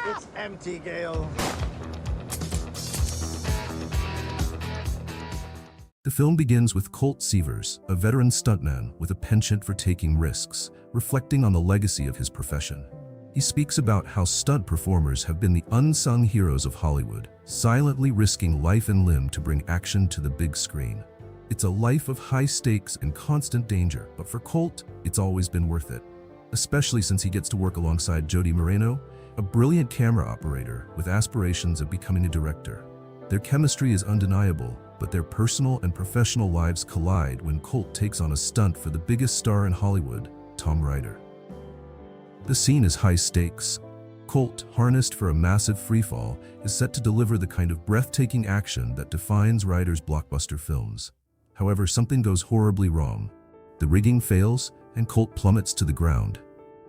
It's empty, Gale. The film begins with Colt Seavers, a veteran stuntman with a penchant for taking risks, reflecting on the legacy of his profession. He speaks about how stunt performers have been the unsung heroes of Hollywood, silently risking life and limb to bring action to the big screen. It's a life of high stakes and constant danger, but for Colt, it's always been worth it, especially since he gets to work alongside Jody Moreno, a brilliant camera operator with aspirations of becoming a director. Their chemistry is undeniable, but their personal and professional lives collide when Colt takes on a stunt for the biggest star in Hollywood, Tom Ryder. The scene is high stakes. Colt, harnessed for a massive freefall, is set to deliver the kind of breathtaking action that defines Ryder's blockbuster films. However, something goes horribly wrong. The rigging fails, and Colt plummets to the ground,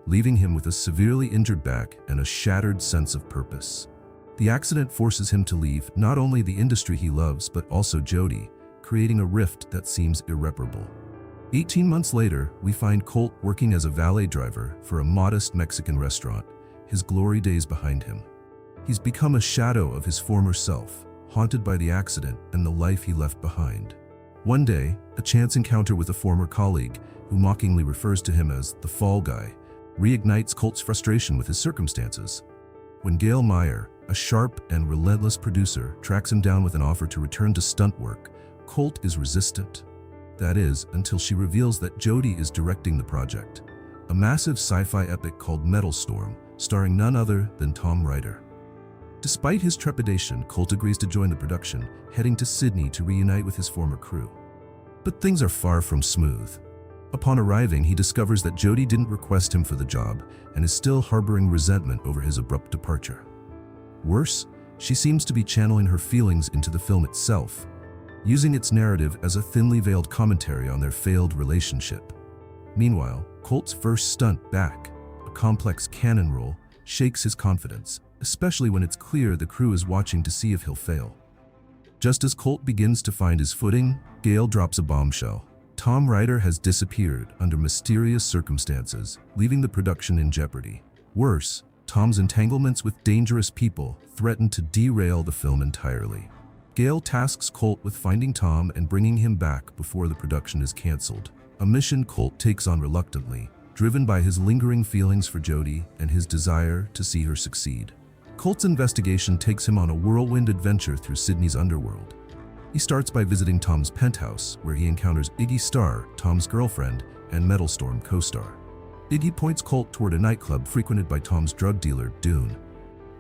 leaving him with a severely injured back and a shattered sense of purpose. The accident forces him to leave not only the industry he loves, but also Jody, creating a rift that seems irreparable. 18 months later, we find Colt working as a valet driver for a modest Mexican restaurant, his glory days behind him. He's become a shadow of his former self, haunted by the accident and the life he left behind. One day, a chance encounter with a former colleague, who mockingly refers to him as the fall guy, reignites Colt's frustration with his circumstances. When Gail Meyer, a sharp and relentless producer, tracks him down with an offer to return to stunt work, Colt is resistant. That is, until she reveals that Jody is directing the project, a massive sci-fi epic called Metal Storm, starring none other than Tom Ryder. Despite his trepidation, Colt agrees to join the production, heading to Sydney to reunite with his former crew. But things are far from smooth. Upon arriving, he discovers that Jody didn't request him for the job and is still harboring resentment over his abrupt departure. Worse, she seems to be channeling her feelings into the film itself, using its narrative as a thinly veiled commentary on their failed relationship. Meanwhile, Colt's first stunt back, a complex cannon roll, shakes his confidence, especially when it's clear the crew is watching to see if he'll fail. Just as Colt begins to find his footing, Gale drops a bombshell. Tom Ryder has disappeared under mysterious circumstances, leaving the production in jeopardy. Worse, Tom's entanglements with dangerous people threaten to derail the film entirely. Gale tasks Colt with finding Tom and bringing him back before the production is canceled, a mission Colt takes on reluctantly, driven by his lingering feelings for Jody and his desire to see her succeed. Colt's investigation takes him on a whirlwind adventure through Sydney's underworld. He starts by visiting Tom's penthouse, where he encounters Iggy Starr, Tom's girlfriend, and Metal Storm co-star. Iggy points Colt toward a nightclub frequented by Tom's drug dealer, Dune.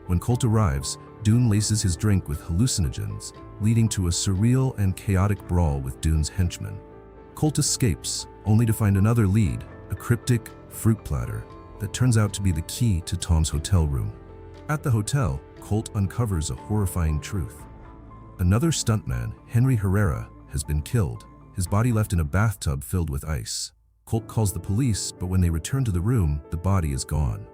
When Colt arrives, Dune laces his drink with hallucinogens, leading to a surreal and chaotic brawl with Dune's henchmen. Colt escapes, only to find another lead, a cryptic fruit platter that turns out to be the key to Tom's hotel room. At the hotel, Colt uncovers a horrifying truth. Another stuntman, Henry Herrera, has been killed, his body left in a bathtub filled with ice. Colt calls the police, but when they return to the room, the body is gone.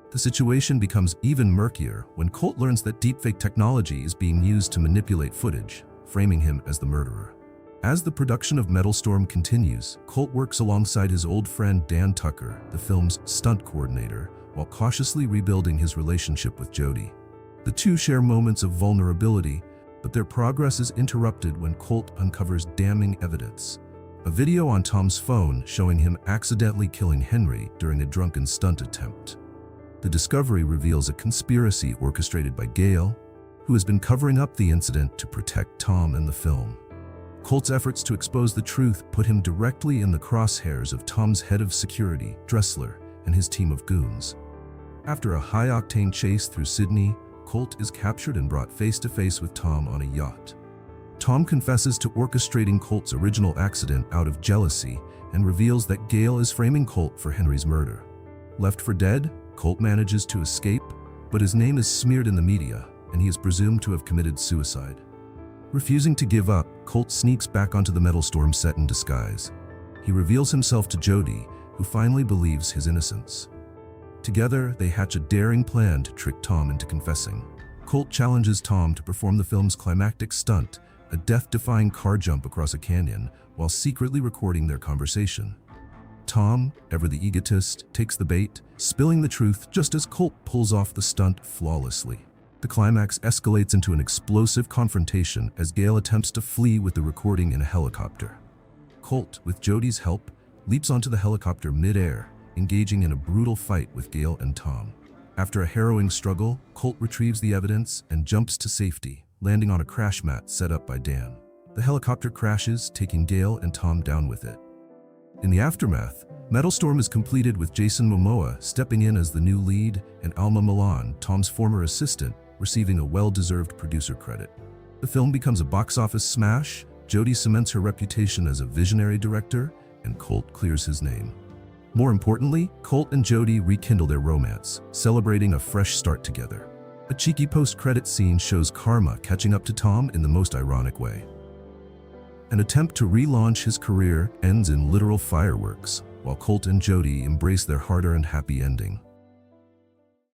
The situation becomes even murkier when Colt learns that deepfake technology is being used to manipulate footage, framing him as the murderer. As the production of Metal Storm continues, Colt works alongside his old friend Dan Tucker, the film's stunt coordinator, while cautiously rebuilding his relationship with Jody. The two share moments of vulnerability, but their progress is interrupted when Colt uncovers damning evidence. A video on Tom's phone showing him accidentally killing Henry during a drunken stunt attempt. The discovery reveals a conspiracy orchestrated by Gale, who has been covering up the incident to protect Tom and the film. Colt's efforts to expose the truth put him directly in the crosshairs of Tom's head of security, Dressler, and his team of goons. After a high-octane chase through Sydney, Colt is captured and brought face-to-face with Tom on a yacht. Tom confesses to orchestrating Colt's original accident out of jealousy and reveals that Gale is framing Colt for Henry's murder. Left for dead, Colt manages to escape, but his name is smeared in the media, and he is presumed to have committed suicide. Refusing to give up, Colt sneaks back onto the Metal Storm set in disguise. He reveals himself to Jody, who finally believes his innocence. Together, they hatch a daring plan to trick Tom into confessing. Colt challenges Tom to perform the film's climactic stunt, a death-defying car jump across a canyon, while secretly recording their conversation. Tom, ever the egotist, takes the bait, spilling the truth just as Colt pulls off the stunt flawlessly. The climax escalates into an explosive confrontation as Gale attempts to flee with the recording in a helicopter. Colt, with Jody's help, leaps onto the helicopter mid-air, engaging in a brutal fight with Gale and Tom. After a harrowing struggle, Colt retrieves the evidence and jumps to safety, landing on a crash mat set up by Dan. The helicopter crashes, taking Gale and Tom down with it. In the aftermath, Metal Storm is completed with Jason Momoa stepping in as the new lead and Alma Milan, Tom's former assistant, receiving a well-deserved producer credit. The film becomes a box office smash, Jody cements her reputation as a visionary director, and Colt clears his name. More importantly, Colt and Jody rekindle their romance, celebrating a fresh start together. A cheeky post-credit scene shows Karma catching up to Tom in the most ironic way. An attempt to relaunch his career ends in literal fireworks, while Colt and Jody embrace their hard-earned happy ending.